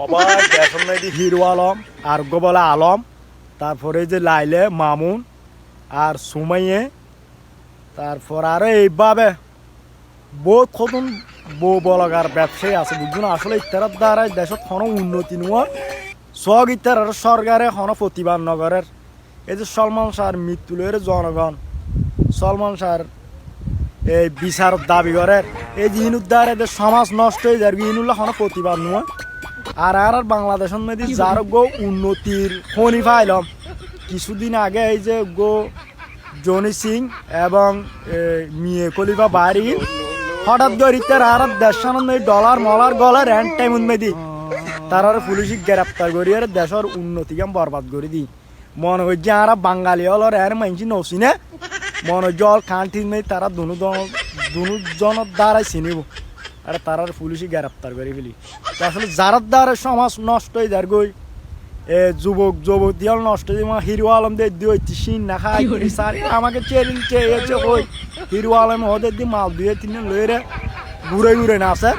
অবাক দেশের মেয়েদি হিরো আলম আর বলে আলম, তারপরে যে লাইলে মামুন আর সুমাইয়ে, তারপর আরো এইভাবে বহুত কতন বউ বলগার ব্যবসায়ী আছে বুঝছো না। আসলে ইত্যার দ্বারা দেশত কোনো উন্নতি নোয়ার সব ইত্যার সরকারে কোনো প্রতিবাদ নগরের। এই যে সলমান শাহর মৃত্যু লয়ের জনগণ সলমান শাহর এই বিচার দাবি করে, এই যে ইনুর দ্বারা এদের সমাজ নষ্ট হয়ে যায়, ইনুল্লাহ কোনো প্রতিবাদ নয়। আর বাংলাদেশের মধ্যে যার গো উন্নতির খনি পাইলাম কিছুদিন আগে, এই যে গো জনি সিং এবং মিয়ে কলিবা বাড়ি হঠাৎ করে আর দেশের ডলার মলার গলার এন্ড টাইম মেদি তার পুলিশ গ্রেপ্তার করি আর দেশের উন্নতি বরবাদ করে দি। মনে হয় যে আর বাঙালি হল এর মানছি নসিনে মনে হয় জল খান্তির মেয়ে তারা দুজনের দ্বারাই চিনিব আর তার পুলিশ গ্রেপ্তার করে ফেলি। আসলে যার দ্বারা সমাজ নষ্ট হয়ে যার গই যুবক যুবতী হল নষ্ট হয়ে হিরো আলম দিয়ে সিন না খাই আমাকে চেরিল চেয়েছে ওই হিরো আলম ওদের দিয়ে মাল দিয়ে তিন লইরে ঘুরে ঘুরে না আছে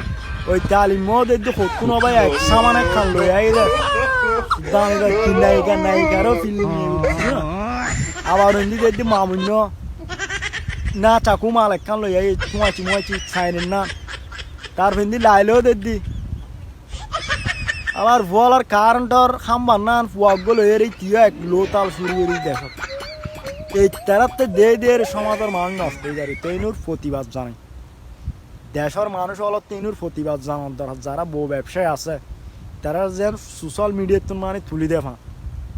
ওই তালিম ওদের দিয়ে হতুন ভাই এক সামান এক খান লই আই রে নায়িকা নায়িকারও ফিল্ম আবার ওই দিয়ে মামুন্য না চাকু মাল এক খান লই আই চুমাচি ছাইনেন না তার ফিন্দি লাইলেও দি আবার বলার কারণটার খাম্বার না ফুয়াগুলো এর এই টিয়া এক লো তাল শুরু করে দেখো এই তারাতে দে সমাজের মানুষ নষ্ট হয়ে যাবে। তৈনুর প্রতিবাদ জানাই দেশের মানুষ হলো তৈনুর প্রতিবাদ জানার দরকার। যারা বউ ব্যবসায়ী আছে তারা যেন সোশ্যাল মিডিয়ার তো মানে তুলি দেখা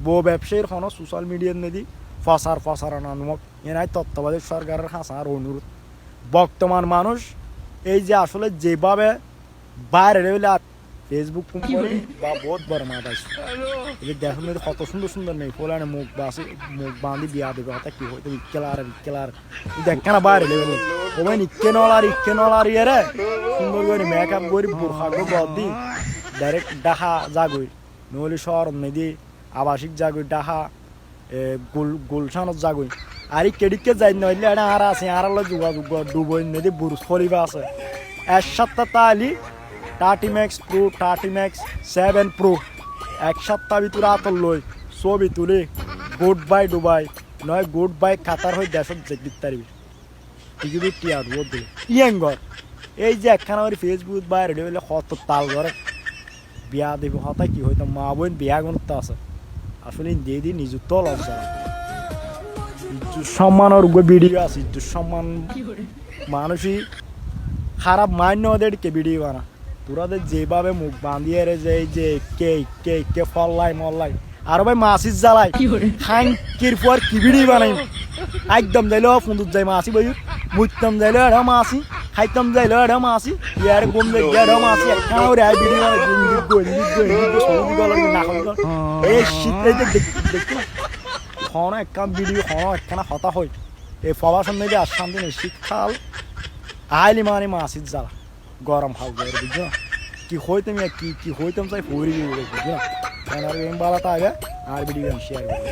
বউ ব্যবসায়ীর কোনো সোশ্যাল মিডিয়ার নেদি ফসার নামক এনাই তত্ত্বাবধায়ক সরকারের হাসার অনুরোধ। বর্তমান মানুষ এই যে আসলে যেভাবে বাইরে রেলে ফেসবুক কোম্পানি বা বহুত বড় মাঠ আছে এই দেখুন কত সুন্দর সুন্দর মেয়ে ফোলানে মুখ বাঁধি বিয়া দেবে হঠাৎ কি হয়তো ইক্কেলার দেখ কেন বাইরে লেবে ওই ইক্কে নলার ইয়ে সুন্দর করে মেকআপ করি বোরখা বদি ডাইরেক্ট ডাহা জাগই নহলে শহর মেদি আবাসিক জাগই ডাহা গুলশানত জাগই আর কেডিকে যাই নইলে এটা আর আছে আর যোগাযোগ ডুবই নদী বুরুজ খলিফা আছে এর সাতটা তালি 30 Max Pro 30 Max 7 Pro এক সপ্তাহ ভিতরে আতর লই ছবি তুলি গুড বাই দুবাই নয় গুড বাই কাতার হয়ে দেশত যেতে পারবি টিকিট টিয়ার রোদ ইয়ঙ্গর এই যে একখানা করে ফেসবুক বা রেডিও হলে কত তাল করে বিয়া দেব হতায় কি হয়তো মা বোন বিয়া গুণতে আছে আসলে দিয়ে দিই নিযুক্ত লজ্জা ইজ্জুর সম্মান ওর ভিডিও আছে ইজ্জুর সম্মান মানুষই খারাপ মান্য ওদের কে ভিডিও বানা তোরাদের যেভাবে মুখ বাঁধিয়ে রে যে কে ফল্লাই মল্লাই আর ভাই মাছিস জ্বালাই খাঙ্কির পর কি ভিডিও বানাই একদম যাইলেও ফুন্দুর যাই মাছি বই মুততাম যাইলেও এটা মাছি খাইতাম যাইলেও এটা মাছি ইয়ার গুম এটা মাছি একখানা ওর ভিডিও এই শীতে দেখি হন একখান ভিডিও হন একখানা হতা হয় এই ফবার সামনে যে আর শান্তি নেই শীতকাল আইলি মানে মাছিস জ্বালা গরম হাল যায় বুঝছো কি হইতাম কি হইতাম চাই পড়ি বুঝছো না বালাটা আগে আর ভিডিও শেয়ার করবো।